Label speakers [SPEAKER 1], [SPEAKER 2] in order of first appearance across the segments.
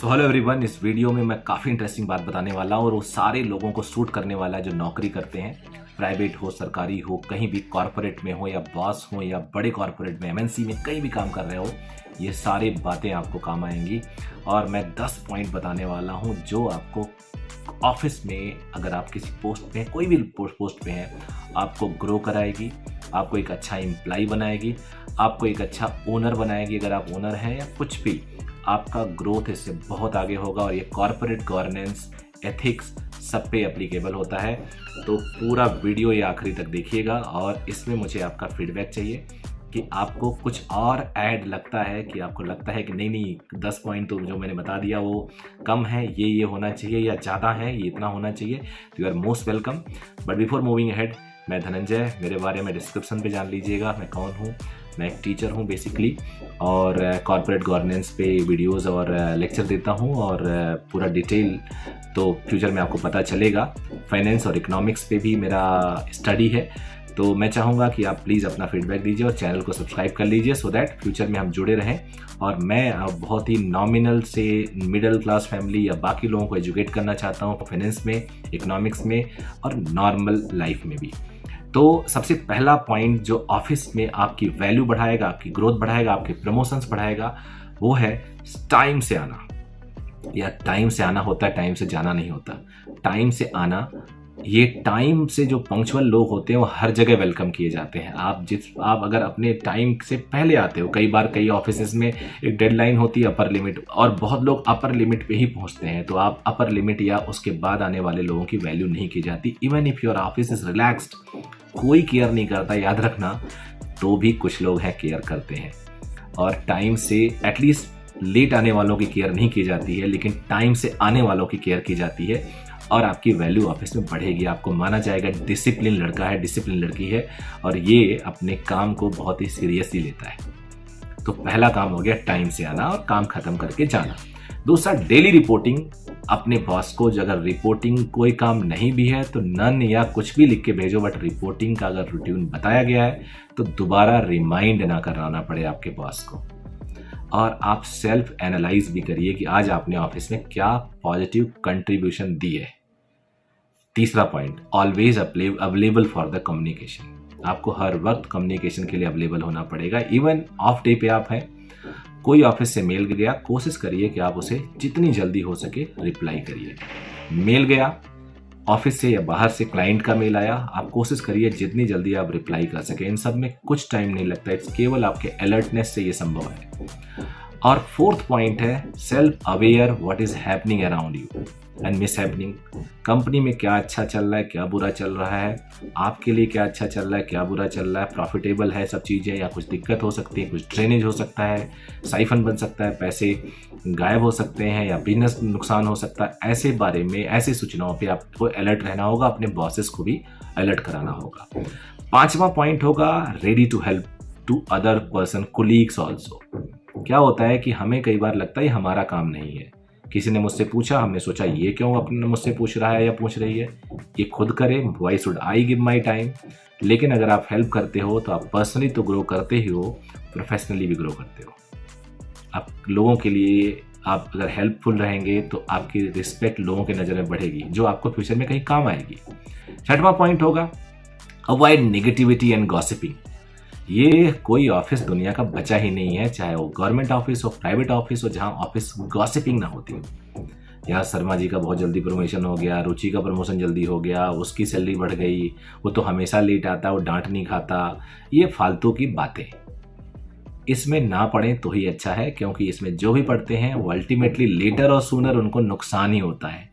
[SPEAKER 1] So hello everyone, इस video में मैं काफ़ी इंटरेस्टिंग बात बताने वाला हूँ और वो सारे लोगों को सूट करने वाला है जो नौकरी करते हैं, प्राइवेट हो, सरकारी हो, कहीं भी कॉरपोरेट में हो या बॉस हो या बड़े कॉरपोरेट में, एमएनसी में कहीं भी काम कर रहे हो। ये सारी बातें आपको काम आएंगी और मैं 10 पॉइंट बताने वाला हूँ जो आपको ऑफिस में, अगर आप किसी पोस्ट पे, कोई भी पोस्ट पे हैं, आपको ग्रो कराएगी, आपको एक अच्छा एम्प्लॉय बनाएगी, आपको एक अच्छा ओनर बनाएगी। अगर आप ओनर हैं या कुछ भी, आपका ग्रोथ इससे बहुत आगे होगा और ये कॉर्पोरेट गवर्नेंस, एथिक्स सब पे एप्लीकेबल होता है। तो पूरा वीडियो ये आखिरी तक देखिएगा और इसमें मुझे आपका फीडबैक चाहिए कि आपको कुछ और ऐड लगता है, कि आपको लगता है कि नहीं 10 पॉइंट तो जो मैंने बता दिया वो कम है, ये होना चाहिए, या ज़्यादा है, ये इतना होना चाहिए। तो you are most welcome. But before moving ahead, मैं धनंजय, मेरे बारे में डिस्क्रिप्शन पे जान लीजिएगा मैं कौन हूँ। मैं एक टीचर हूँ बेसिकली और कॉर्पोरेट गवर्नेंस पे वीडियोस और लेक्चर देता हूँ और पूरा डिटेल तो फ्यूचर में आपको पता चलेगा। फाइनेंस और इकोनॉमिक्स पे भी मेरा स्टडी है। तो मैं चाहूँगा कि आप प्लीज़ अपना फीडबैक दीजिए और चैनल को सब्सक्राइब कर लीजिए सो दैट फ्यूचर में हम जुड़े रहें। और मैं बहुत ही नॉमिनल से मिडिल क्लास फैमिली या बाकी लोगों को एजुकेट करना चाहता हूँ फाइनेंस में, इकोनॉमिक्स में और नॉर्मल लाइफ में भी। तो सबसे पहला पॉइंट जो ऑफिस में आपकी वैल्यू बढ़ाएगा, आपकी ग्रोथ बढ़ाएगा, आपके प्रमोशंस बढ़ाएगा, वो है टाइम से आना। या टाइम से आना होता है, टाइम से जाना नहीं होता। टाइम से आना, ये टाइम से जो पंक्चुअल लोग होते हैं वो हर जगह वेलकम किए जाते हैं। आप अगर अपने टाइम से पहले आते हो, कई ऑफिसेज में एक डेडलाइन होती है, अपर लिमिट, और बहुत लोग अपर लिमिट पे ही पहुंचते हैं। तो आप अपर लिमिट या उसके बाद आने वाले लोगों की वैल्यू नहीं की जाती। Even if your office is relaxed, कोई केयर नहीं करता, याद रखना, तो भी कुछ लोग हैं केयर करते हैं। और टाइम से, एटलीस्ट लेट आने वालों की केयर नहीं की जाती है, लेकिन टाइम से आने वालों की केयर की जाती है और आपकी वैल्यू ऑफिस में बढ़ेगी। आपको माना जाएगा डिसिप्लिन लड़का है, डिसिप्लिन लड़की है और ये अपने काम को बहुत ही सीरियसली लेता है। तो पहला काम हो गया टाइम से आना और काम खत्म करके जाना। दूसरा, डेली रिपोर्टिंग अपने बॉस को। अगर रिपोर्टिंग कोई काम नहीं भी है तो नन या कुछ भी लिख के भेजो, बट रिपोर्टिंग का अगर रूटीन बताया गया है तो दोबारा रिमाइंड ना कराना पड़े आपके बॉस को। और आप सेल्फ एनालाइज भी करिए कि आज आपने ऑफिस में क्या पॉजिटिव कंट्रीब्यूशन दी है। तीसरा point, always available for the communication. आपको हर वक्त कम्युनिकेशन के लिए अवेलेबल होना पड़ेगा। इवन ऑफ डे पे आप हैं, कोई ऑफिस से मेल गया, कोशिश करिए कि आप उसे जितनी जल्दी हो सके रिप्लाई करिए। मेल गया ऑफिस से या बाहर से, क्लाइंट का मेल आया, आप कोशिश करिए जितनी जल्दी आप रिप्लाई कर सके। इन सब में कुछ टाइम नहीं लगता, इट्स केवल आपके अलर्टनेस से ये संभव है। और फोर्थ पॉइंट है self aware what is happening around you and miss happening. Company में क्या अच्छा चल रहा है, क्या बुरा चल रहा है, आपके लिए क्या अच्छा चल रहा है, क्या बुरा चल रहा है, प्रॉफिटेबल है सब चीज़ें या कुछ दिक्कत हो सकती है, कुछ ड्रेनेज हो सकता है, साइफन बन सकता है, पैसे गायब हो सकते हैं या बिजनेस नुकसान हो सकता है। ऐसे बारे में, ऐसी सूचनाओं पे आपको अलर्ट रहना होगा, अपने बॉसेस को भी अलर्ट कराना होगा। पांचवा पॉइंट होगा ready to help to other person, colleagues also. क्या होता है कि हमें कई बार लगता है ये हमारा काम नहीं है, किसी ने मुझसे पूछा, हमने सोचा ये क्यों अपने मुझसे पूछ रहा है या पूछ रही है, ये खुद करे, why should I give my time. लेकिन अगर आप हेल्प करते हो तो आप पर्सनली तो ग्रो करते ही हो, प्रोफेशनली भी ग्रो करते हो। आप लोगों के लिए, आप अगर हेल्पफुल रहेंगे तो आपकी रिस्पेक्ट लोगों के नज़र में बढ़ेगी, जो आपको फ्यूचर में कहीं काम आएगी। छठवां पॉइंट होगा अवॉइड नेगेटिविटी एंड गॉसिपिंग। ये कोई ऑफिस दुनिया का बचा ही नहीं है, चाहे वो गवर्नमेंट ऑफिस हो, प्राइवेट ऑफिस हो, जहां ऑफिस गॉसिपिंग ना होती हो। यहाँ शर्मा जी का बहुत जल्दी प्रमोशन हो गया, रुचि का प्रमोशन जल्दी हो गया, उसकी सैलरी बढ़ गई, वो तो हमेशा लेट आता, वो डांट नहीं खाता। ये फालतू की बातें, इसमें ना पढ़ें तो ही अच्छा है, क्योंकि इसमें जो भी पढ़ते हैं वो अल्टीमेटली लेटर और सूनर उनको नुकसान ही होता है।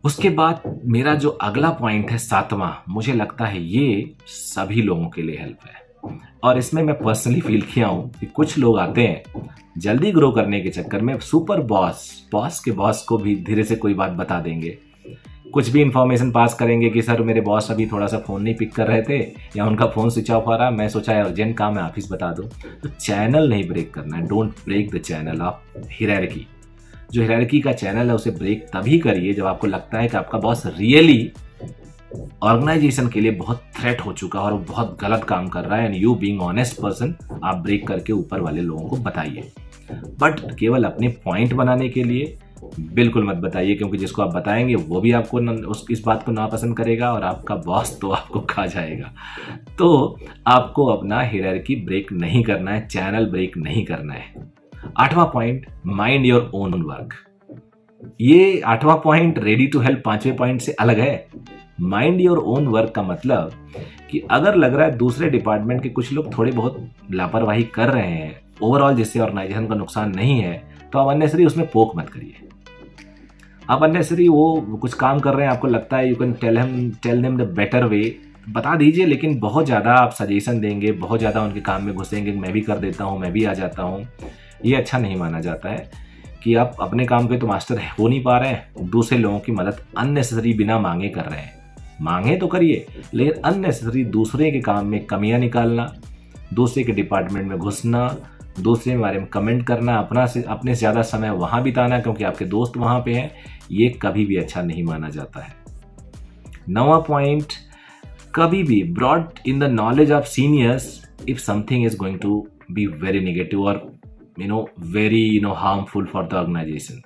[SPEAKER 1] उसके बाद मेरा जो अगला पॉइंट है, सातवां, मुझे लगता है ये सभी लोगों के लिए हेल्प है और इसमें मैं पर्सनली फील किया हूं कि कुछ लोग आते हैं जल्दी ग्रो करने के चक्कर में, सुपर बॉस के बॉस को भी धीरे से कोई बात बता देंगे, कुछ भी इंफॉर्मेशन पास करेंगे कि सर मेरे बॉस अभी थोड़ा सा फ़ोन नहीं पिक कर रहे थे या उनका फ़ोन स्विच ऑफ आ रहा, मैं सोचा अर्जेंट काम है ऑफिस बता दूं। तो चैनल नहीं ब्रेक करना है, don't break the channel of hierarchy. जो हियरार्की का चैनल है उसे ब्रेक तभी करिए जब आपको लगता है कि आपका बॉस रियली ऑर्गेनाइजेशन के लिए बहुत थ्रेट हो चुका है और बहुत गलत काम कर रहा है, and you being honest person, आप ब्रेक करके ऊपर वाले लोगों को बताइए। बट केवल अपने पॉइंट बनाने के लिए बिल्कुल मत बताइए, क्योंकि जिसको आप बताएंगे वो भी आपको इस बात को नापसंद करेगा और आपका बॉस तो आपको खा जाएगा। तो आपको अपना हायरार्की ब्रेक नहीं करना है, चैनल ब्रेक नहीं करना है। 8वां point, mind your own work. ये 8वां पॉइंट रेडी टू हेल्प 5वें पॉइंट से अलग है। माइंड योर ओन वर्क का मतलब कि अगर लग रहा है दूसरे डिपार्टमेंट के कुछ लोग थोड़े बहुत लापरवाही कर रहे हैं, ओवरऑल जिससे ऑर्गेनाइजेशन का नुकसान नहीं है, तो आप अननेसरी उसमें पोक मत करिए। आप अननेसरी वो कुछ काम कर रहे हैं, आपको लगता है you can tell them the better way, बता दीजिए, लेकिन बहुत ज़्यादा आप सजेशन देंगे, बहुत ज़्यादा उनके काम में घुसेंगे, मैं भी कर देता हूँ, मैं भी आ जाता हूँ, ये अच्छा नहीं माना जाता है। कि आप अपने काम के तो मास्टर हो नहीं पा रहे हैं, दूसरे लोगों की मदद अननेसेसरी बिना मांगे कर रहे हैं। मांगे तो करिए, लेकिन अननेसेसरी दूसरे के काम में कमियां निकालना, दूसरे के डिपार्टमेंट में घुसना, दूसरे के बारे में कमेंट करना, अपने से ज़्यादा समय वहाँ बिताना क्योंकि आपके दोस्त वहाँ पे हैं, ये कभी भी अच्छा नहीं माना जाता है। 9वां पॉइंट, कभी भी brought in the knowledge of seniors if something is going to be very negative or very harmful for the organization.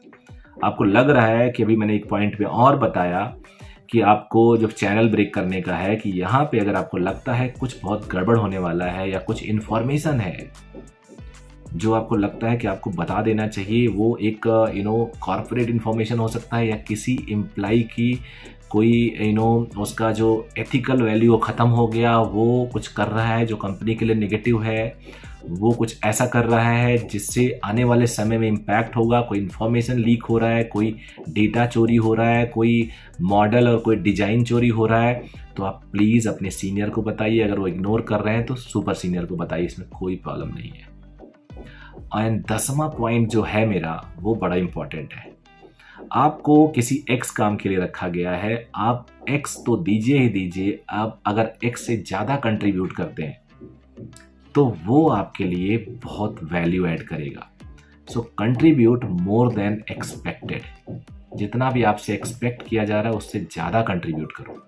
[SPEAKER 1] आपको लग रहा है कि अभी मैंने एक पॉइंट पे और बताया कि आपको जब चैनल ब्रेक करने का है, कि यहाँ पे अगर आपको लगता है कुछ बहुत गड़बड़ होने वाला है या कुछ इन्फॉर्मेशन है जो आपको लगता है कि आपको बता देना चाहिए, वो एक कॉर्पोरेट इन्फॉर्मेशन हो सकता है या किसी एम्प्लॉय की कोई उसका जो एथिकल वैल्यू ख़त्म हो गया, वो कुछ कर रहा है जो कंपनी के लिए नेगेटिव है, वो कुछ ऐसा कर रहा है जिससे आने वाले समय में इम्पैक्ट होगा, कोई इन्फॉर्मेशन लीक हो रहा है, कोई डेटा चोरी हो रहा है, कोई मॉडल और कोई डिज़ाइन चोरी हो रहा है, तो आप प्लीज़ अपने सीनियर को बताइए। अगर वो इग्नोर कर रहे हैं तो सुपर सीनियर को बताइए, इसमें कोई प्रॉब्लम नहीं है। एंड 10वां पॉइंट जो है मेरा, वो बड़ा इंपॉर्टेंट है। आपको किसी एक्स काम के लिए रखा गया है, आप एक्स तो दीजिए ही दीजिए, आप अगर एक्स से ज़्यादा कंट्रीब्यूट करते हैं तो वो आपके लिए बहुत वैल्यू ऐड करेगा। सो कंट्रीब्यूट मोर देन एक्सपेक्टेड। जितना भी आपसे एक्सपेक्ट किया जा रहा है उससे ज़्यादा कंट्रीब्यूट करो।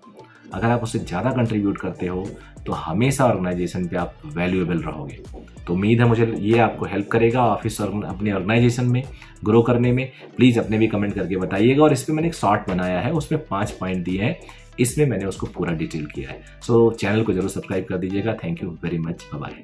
[SPEAKER 1] अगर आप उससे ज़्यादा कंट्रीब्यूट करते हो तो हमेशा ऑर्गेनाइजेशन पे आप वैल्यूएबल रहोगे। तो उम्मीद है मुझे ये आपको हेल्प करेगा ऑफिस और अपने ऑर्गेनाइजेशन में ग्रो करने में। प्लीज़ अपने भी कमेंट करके बताइएगा। और इस पर मैंने एक शॉर्ट बनाया है, उसमें 5 पॉइंट दिए हैं, इसमें मैंने उसको पूरा डिटेल किया है। सो चैनल को जरूर सब्सक्राइब कर दीजिएगा। Thank you very much, bye bye.